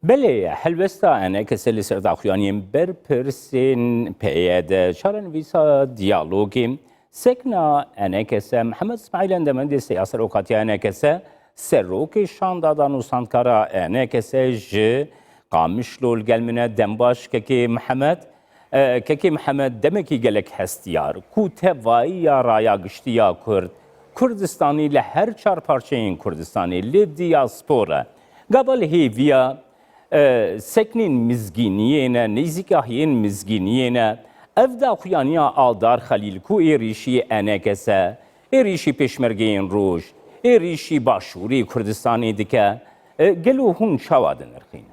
بله هلوستا انا کسل سرداخوانیم برپرسین پیاده شارن ویسا دیالوگیم سکنا انا کسه محمد اسماعیل اندمند سیاست اوقاتی انا کسه سروک شاندادان و سانکارا انا کسه ج قامشلول گلمنه دنباش که محمد دمکی گلک هستیار کو توایی یا رایا گشتیا کرد کردستانی لهر چار پارچین کردستانی لدیاسپورا قبل هیویا سکنین مزگینیه نیزیکاهین مزگینیه افدا خویانیا آلدار خلیل کو ایریشی انکسه ایریشی پشمرگین روش ایریشی باشوری کردستانی دکه گلو هون شوادن نرخین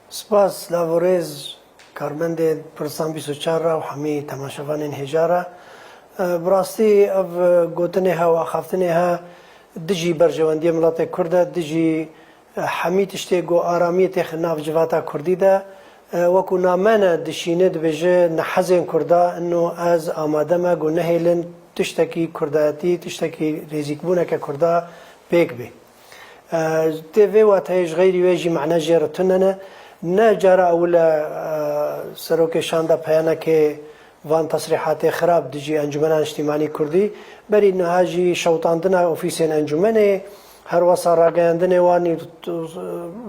سپاس لاورز کارمند پرسان 24 را و همه تماشاوان هجاره براستی اف گوتنه ها و خافتنه ها دجی برجواندی ملت کرده دجی حمی تشتی گو آرامی تخ ناف جواتا کردی ده وکو نامانه دشینه دبجه نحزین کرده انو از آماده ما گو نهیلن تشتکی کرداتی تشتکی ریزیکبونه که کرده پیک بی تیوی و تایج غیری ویجی معنی جیرتوننه نه جارا اولا سروک شانده پیانه که وان تصریحات خراب دجی انجمن اجتماعی کردی بری نهاجی شوطاندنا اوفیسین انجمنه هر وصا راگاندنه وانی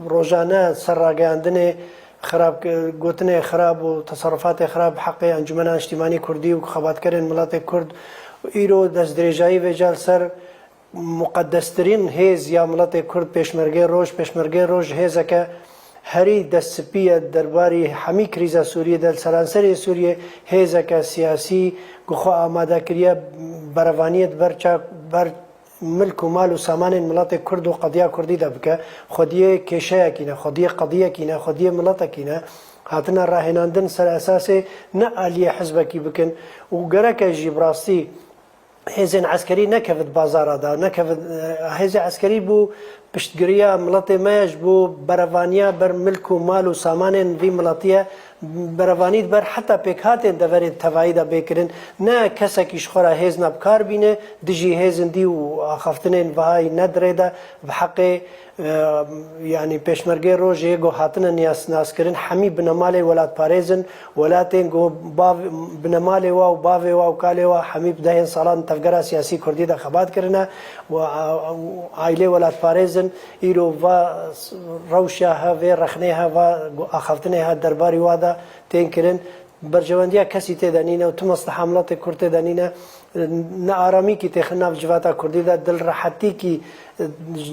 روزانه سر راگاندنه خراب گوتنه خراب و تصرفات خراب حق انجمن اجتماعی کردی و خبات کردن ملت کرد ایرو دست درجایی و جال سر مقدسترین هیز یا ملت کرد پیشمرگه روز هیزه که هری دستپیه درباری همی کریزا سوریه دل سرانسری سوریه هیزه که سیاسی گخو آماده کریه بروانیت بر ملک و مال و سامان ملت کرد و قضیه کردی ده بکه خودیه کشه کینه خودیه قضیه کینه خودیه ملت کینه هاتنا راهناندن سر اساس نه علیه حزب کی بکن و گرک جبراستی هزین عسکری نکفت بازار دا نکفت هزین عسکری بو پشتگیریا ملت ماش بو بروانیا بر ملک و مال و سامان وی ملتیه بروانیت بر حتی پیکات دورید توایدا بکرن نه کسی کیش خورا هز نبکار بینه دجی هزن دی و خفتنین وهای ندریده و حق یعنی پیشمرگه روز یکو هاتن نیاز کردن همی بنماله ولات پارزن ولاتن گو باو بنماله و باوی و کاله و همی بدهن سالان تفکر سیاسی کردی دا خبات کردن و عائله ولات پارزن ایرو و روشیا ها و رخنه ها و خفتنه ها درباری وادا تین کردن برجواندیا کسی تدانینه و تو مصلحات کرد تدانینه نه آرامی کی تخناف جواتا کردی دا دل راحتی کی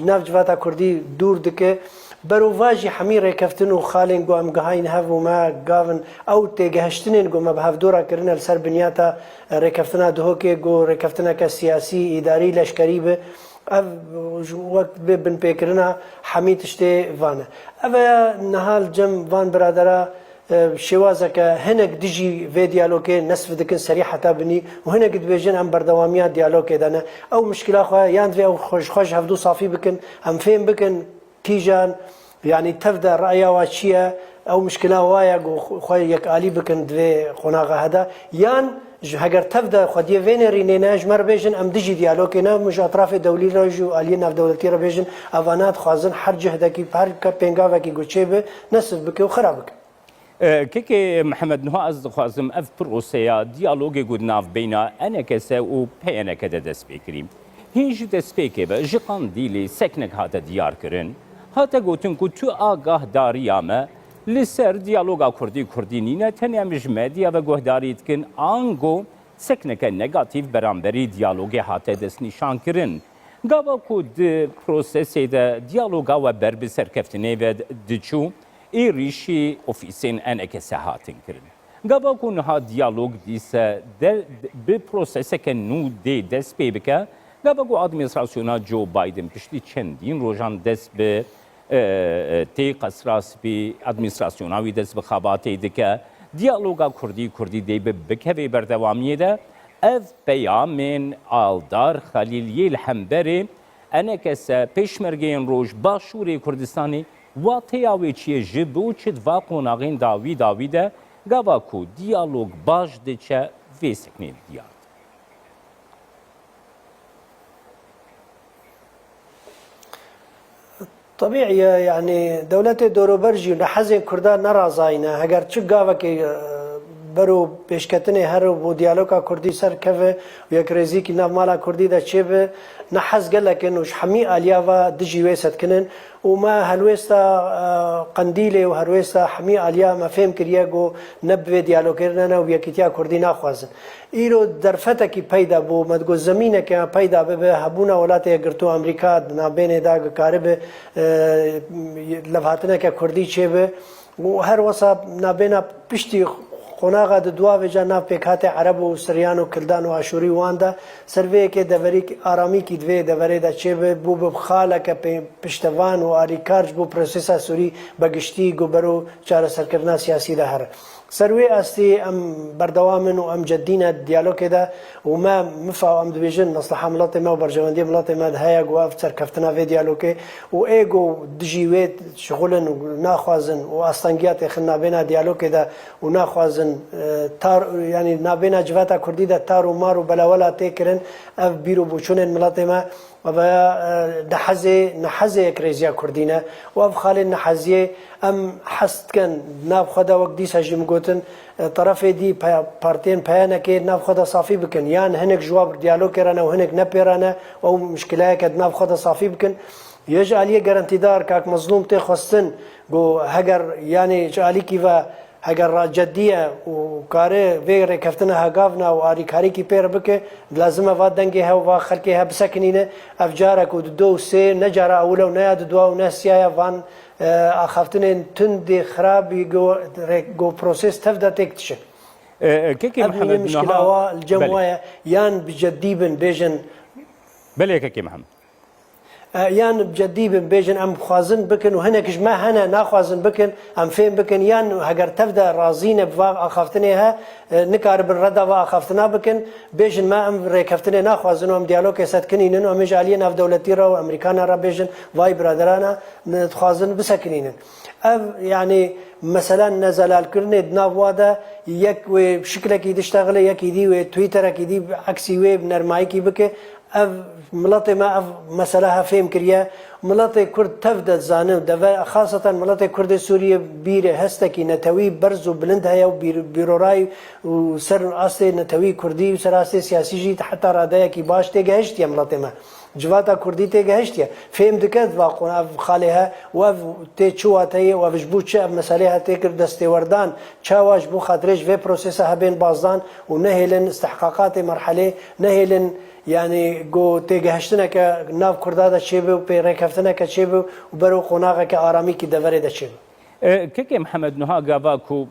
ناف جواتا کردی دور دکه برواجی حمی رکفتن و خالین گو ام گهاین هف و ما گاون او تگهشتنین گو ما به هفدورا کردن السر بنیاتا رکفتنا دهو که گو رکفتنا که سیاسی اداری لشکری به وقت بن پیکرنا حمی تشته وانه اوه نهال جم وان برادرها شوازه که هنگ دیجی و دیالوگه نصف دکن صریحتا بنی و هنگ دبیجن هم بردوامیات دیالوگه دانه او مشکل خواه یاند او خوش هفدو صافی بکن هم فهم بکن تیجان یعنی تفدا رأیا و چیه او مشکل وایا خواه یک عالی بکن دوی قناغه هدا یان اگر تفدا خودی وینری نیناج مر بیجن ام دیجی دیالوگه نه مش اطراف دولی راجو عالی نف دولتی را بیجن اوانات خوازن هر جهده کی هر پنگاوه کی گوچه به نصف بکه و خراب بکن كيكي محمد نهو از خوازم اف بروسيا ديالوجي قد ناف بينا انا كسا و بي انا كده دست بكريم هيج دست بكي با جقان ديلي سكنك هاتا ديار كرن هاتا قوتن كو تو آگاه دارياما لسر ديالوغا كردي نينا تنيا مجمديا و گوهداري تكن آنگو سكنك نگاتيف برانبري ديالوغي هاتا دست نشان كرن گاوا كو د پروسيسي دا ديالوغا و برب سركفتنه و دچو ایریشی اوفیسین انک ساعتین کردن. گاوا کن ها دیالوگ دیسه به پروسس که نو دی دست بکه. گاوا کو ادمنستراسیونا جو بایدن پشتی چندین روزان دست به تی قصراس به ادمنستراسیونا وی دست به خباتی دکه دیالوگا کردی دی به بکوی بردوامیه ده. اف پیامین آلدار خلیلیل همبری انک سا پیشمرگین روز باشوری کردستانی و تیاوی چیه جبو چید و قناغین داویده گاوا کو دیالوگ باش دچه ویسکنین دیار. طبيعي يعني دولة دوروبرجي لحزن كردان نرازاينا هجر چه قاوك برو پیشکتنی هر و دیالوگا کردی سر کف و یک ریزی که ناف مالا کردی دا چه به نحس گله کنوش حمی آلیا و دجی ویست کنن و ما هلوستا قندیله و هلوستا حمی آلیا ما فهم کریه گو نبوی دیالوگ کردن و یکیتیا کردی نخوازن ایرو درفته کی پیدا بو مدگو زمینه که پیدا به هبونا ولاتی گرتو امریکا نابین دا کارب لفاتنه که کردی چه به و هر وصا نابینا پشتی قناغا د دوا وجه ناف پیکات عرب و سریان و کلدان و آشوری واندا سروی که دوری آرامی کی دوی دوری دا چه بو بخاله که پشتوان و آری کارج بو پروسیسا سوری بگشتی گوبرو چاره سرکرنا سیاسی ده هر سروی استی ام بردوامن و ام جدینا دیالوگ ده و ما مفا ام دویژن مصلحه ملت ما و برجواندی ملت ما ده هیا گو افتر کفتنا وی دیالوگ و ایگو دجیوید شغلن و ناخوازن و استانگیات خنا بینا دیالوگ ده و ناخوازن تار يعني نابینا جواتا کردی ده تار و مار و بلاولا تکرن اف بیرو بوچونن ملت ما و نحزه كريزيا كردينا واب خالي نحزيه ام حست كان ناب خدا وقت دي ساجم قوتن طرف دي بارتين بيانا كي ناب خدا صافي بكن يان هنك جواب ديالوج كرانا وهنك نبيرانا او مشكله كد ناب خدا صافي بكن يجعل جارانتي دار كاك مظلوم تخصن جو هجر يعني جعلي كيفا اگر جدیه و کاره وی کفتنه هگاونا و آری کاری کی پیر بکه لازمه واد دنگه ها و خلقی ها بسکنینه افجارک و دو سه نجارا اوله و نیاد دو و نسیه وان اخفتنه تند خرابی گو پروسیس تفدا تکتشه كيكي محمد المشكله الجمويه يان بجديبن بيجن بلي كيكي محمد یان بجدی بیجن ام خوازن بکن و هنکش ما هنا ناخوازن بکن ام فهم بکن یان هگر تفدا رازین بواق اخافتنه ها نکار بالردا و اخافتنا بکن بیجن ما ام ریکفتنه ناخوازن و ام دیالوگ اسد کنینن و ام جالین اف دولتی را و امریکانا را بیجن وای برادرانا نتخوازن بسکنینن اف يعني مثلا نزلال كرني دناوادا يك وشكلك يدشتغل يك يدي وتويترك يدي عكسي ويب نرمايكي بك اف ملاتي ما اف مسألة فهم كريا ملاتي كرد تفدد زانو دفا خاصة ملاتي كرد سوريا بير هستكي نتوي برزو بلند هيا وبيروراي وسر أصلي نتوي كردي وسر أصلي سياسي جي حتى رادايا كي باش تيجهشت يا ملاتي ما جواتا كردي تيجهشت يا فهم دكت واقون اف خالها واف تيشواتي واف جبوتش اف مسألة تيكر دستي وردان تشاواش بو خاطرش في بروسيسها بين بازدان ونهلن استحقاقات مرحلة نهلن يعني جو تيجهشتنا كناف كردادا شيبه وبيركفتنا كشيبه وبرو قناغه كآرامي كدفري دا شيبه كيكي محمد نها قاباكو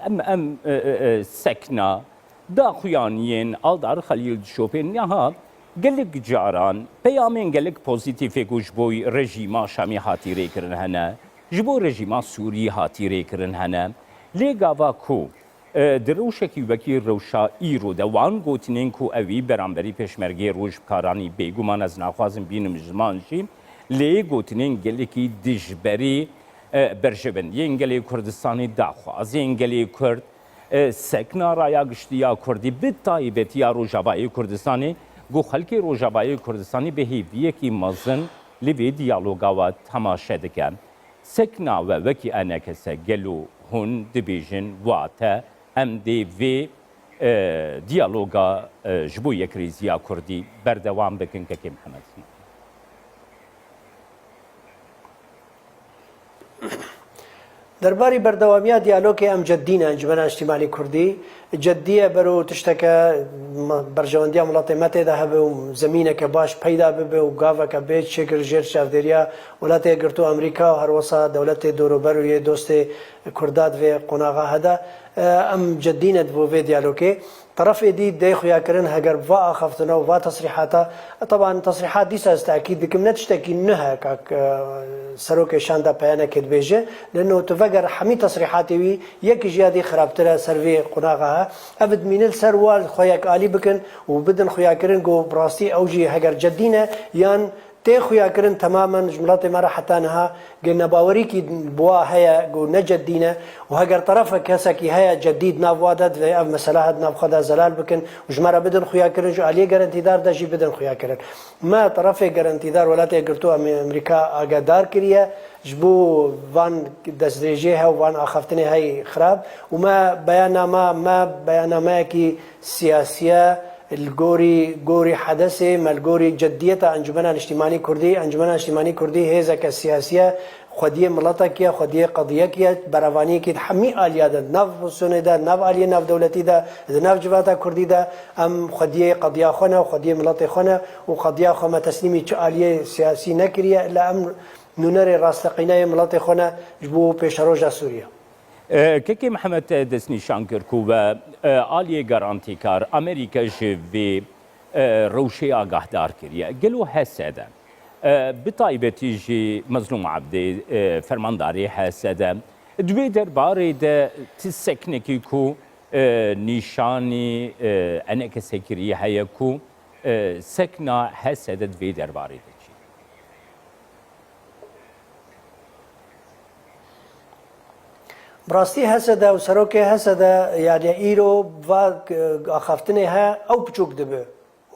ام سكنا دا خوانين الدار خليل شوبين ياها قالك جاران بيامين قالك بوزيتيف جبوي رجيما شامي هاتي ريكرن هنا جبو رجيما سوري هاتي ريكرن هنا لي قاباكو دروشکی وکی روشا ایرو دوان گوتنین کو اوی برانبری پشمرگی روش کارانی بیگمان از نخوازم بینم جمانشی لی گوتنین گلی کی دجبری برجبن ینگلی کردستانی داخواز ینگلی کرد سکنا رایا گشتیا کردی بتایبتی روجابای کردستانی گو خلکی روجابای کردستانی به هیویه کی مزن لی دیالوگا و تماشا دکن سکنا و وکی انکسه گلو هون دبیجن واته ام دی وی دیالوگا جبو یک ریزیا کردی بردوام بکن که محمد درباري بردوامية ديالوج ام جدينا انجمن اجتماعي كردي جديه برو تشتكى برجوانديا ملاطمته ذهب زمينك باش بيدا ببه وقافك بيت شكل جير شافدريا ولاته قرتو امريكا وهر وسا دولته دوروبرو يه دوست كرداد في قناغا هذا ام جدينا دبو في ديالوكي طرف دي دايخو ياكرن هجر فا خفتنا وفا تصريحاتا طبعا تصريحات دي تاكيد دكم نتشتكي انها كاك سروك شاندا بيانا كدبيجه لانه تفجر حمي تصريحاتي يك جيادي خرابتها سيرفي قناغها ابد من السروال خوياك الي بكن وبدن خوياكرن جو براستي اوجي هجر جدينا يان تيخويا كرن تماما جملات مرة حتى نها قلنا باوريكي بوا هيا قو نجد دينا وهاجر طرفك هسكي هيا جديد ناف وادد في مسألة ناف خدا زلال بكن وجمرة بدن خويا كرن جو عليه جرانتي دار دجي بدن خويا كرن ما طرفه جرانتي دار ولا تيقرتو أمريكا أقدار كريا جبو فان دزريجيها وفان أخفتني هاي خراب وما بيانما كي سياسية الجوري حدثه مالجوري جديته انجمن الاجتماعي كردي انجمن الاجتماعي كردي هي زكاه سياسيه خديه ملتكيه خديه قضيه برواني كي تحمي الياد ناف سنده ناف الي ناف دولتي ده ناف جبهه كردي ده ام خديه قضيه خونه وخديه ملت خونه وقضيه خما تسليمي اليه سياسي نكريه الا ام نونري راستقينه ملت خونه جبو بيشروجا سوريا كيكي محمد دسني شانكر كوبا آلية غارانتيكار أمريكا جي روشي آگاه دار كريا قلو هسادا بطايبتي جي مظلوم عبدي فرمانداري هسادا دوی درباره ده تسکنکی کو نشانی انک سکری هیا کو سکنا هسادا دوی درباره ده براستی هسده و سروکه هسده یعنی ایرو و خفتنه ها او بچوک دبه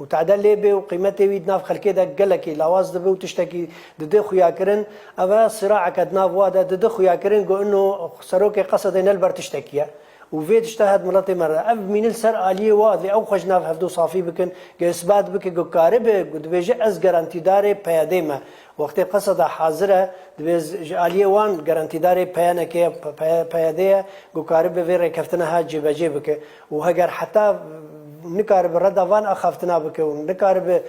و تعدل لبه و قیمته وید ناف خلکه ده گلکی لواز دبه و تشتکی دده خویا کرن اما صراع کد ناف واده دده خویا کرن گو انو سروکه قصد نلبر تشتکیه وفيت اجتهد ملاتي مرة أب من السر آلية واضح أو خشنا في هفدو صافي بكن كإثبات بكن جو كاربة قد بيجي أز جرانتيداري بياديما وقت قصد حاضرة دبيج آلية وان جرانتيداري بيانا كي بيادية جو كاربة في ركفتنا هاجي بجي بك وهجر حتى نكارب الردا وان أخفتنا بك ونكارب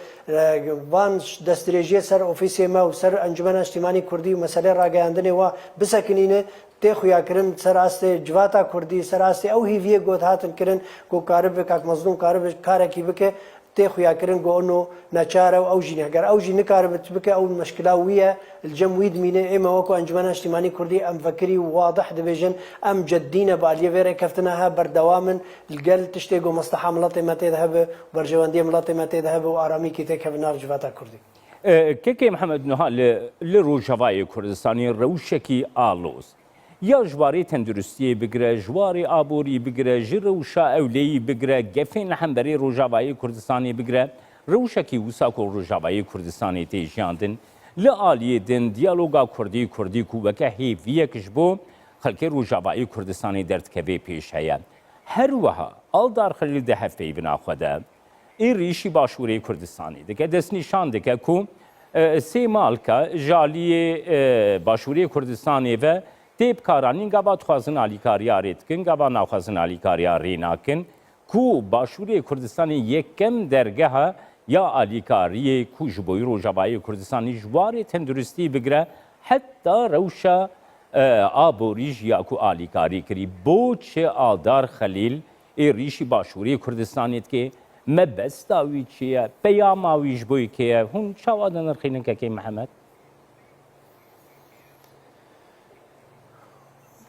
وان دستريجية سر أوفيسي ما وسر أنجمن اجتماعي كردي ومسألة راجع عندنا وبسكنينه تخويا كرن سراسته جواتا كردي سراسته او هيفيه گوت هاتن كرن کو كارب كاك مظلوم كارب كاركي بك تخويا كرن گو انه نچار او جينه اگر او جينه كارب بك او المشكله ويا الجمويد مين اما وكو انجمن اجتماعي كردي ام فكري واضح دبيجن ام جدينا باليه فير كفتناها بردوام القل تشتيغو مصلحه ملاتي ما تذهب برجوانديه ملاتي ما تذهب وارامي كي تكفنا جواتا كردي كيكي محمد نهال لروجاواي كردستاني روشكي آلوز یا جواری تندرستی بگره جواری آبوری بگره جروشا اولی بگره گفین همبری روجاوایی کردستانی بگره روشکی وساکو روجاوایی کردستانی تیجاندن لعالیه دن دیالوگا کردی کوبکه هیویه کشبو خلک روجاوایی کردستانی درد کبی پیش هیا هر وها آلدار خلیل ده هفته بنا خوده این ریشی باشوری کردستانی دکه دست نشان دکه کو سی مالکا جالی باشوری کردستانی و تیب کارانین گابا تخوازن آلیکاری آرید کن گابا ناخوازن آلیکاری آرینا کن کو باشوری کردستانی یکم درگه ها یا آلیکاری کو جبوی روجاوایی کردستانی جواری تندرستی بگره حتی روشا آبوریج یا کو آلیکاری کری بوچه آدار خلیل ای ریشی باشوری کردستانیت که مبستاوی چیه پیاماوی جبوی که هون چاوادن رخینن که محمد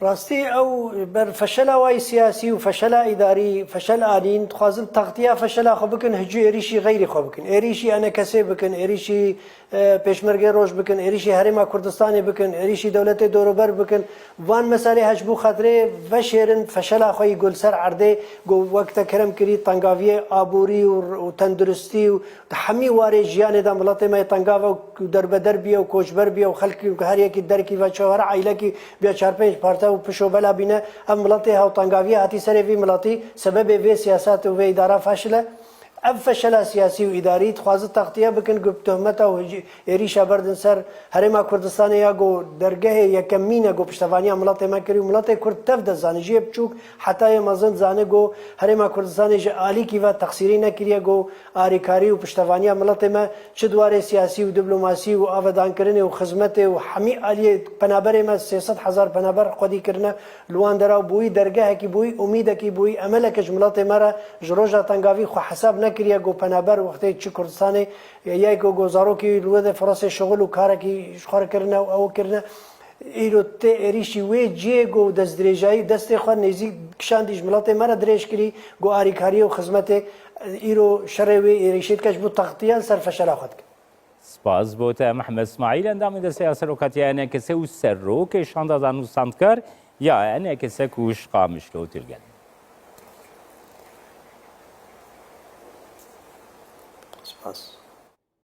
راستي او بر فشل واي سياسي وفشل اداري فشل آلين تخازن تغطيه فشل خو بكن هجو اريشي غيري خو بكن اريشي انا كسي بكن اريشي پێشمەرگەی ڕۆژ بکەن عێریشی هەرێما کوردستانی بکەن عێریشی دەوڵەتی دۆروبەر بکەن وان مەسالەی هەژبوو خەترێ بەشێرن فەشەلا خۆی گولسەر عەردێ وەکتە کەرم کردی تەنگاویە ئابووری و تەندروستی و هەمی وارێ ژیانێدا وڵاتێمای تەنگاوە و دەربەدەر بیە و کۆچبەر بیە و خەڵکی هەرێکی دەرکی بە چاوەڕە عیلەکی بیا 4-5 پارتە و پشۆبەلا بینە ئەم وڵاتی هاوتەنگاویە هاتی سەرێ وڵاتی سەبەبێ وێ سیاسات و وێ ئیدارە فاشلە اب فشل سیاسی و اداری تخواز تغطیه بکن گفت تهمت و ایریشا بردن سر هرما کردستان یا گو درگاه یکمینه گو پشتوانی ملت ما کری ملت کرد تفد زانجی بچوک حتی مازن زانه گو هرما کردستان ج عالی کی و تقصیری نکریه گو آریکاری و پشتوانی ملت ما چه دواره سیاسی و دیپلماسی و آودان کردن و خدمت و همی عالی پنابر ما 300,000 پنابر خودی کردن لوان درا بوی درگاه کی بوی امید کی بوی عمل کج ملت ما جروجا تنگاوی خو حساب نکریه گو پنابر وقتی چی کردستان یا گو گزارو کی لوده فرانسه شغل و کار کی شخار کردن او کردن ایرو ته ایریشی وی جی گو دست دریجایی دست خود نزیک کشاندیش ملت مرا دریش کری گو آریکاری و خدمت ایرو شروی ایریشید کش بود تغطیه سر فشل خود. سپاس بۆتە محمد اسماعیل ئەندامی دەستەیە سەرۆکاتیانە کەسە و سەرۆکێ شاندازان و ساندکار یا ئەنە کەسە کوش قامشلۆ تلگەن سپاس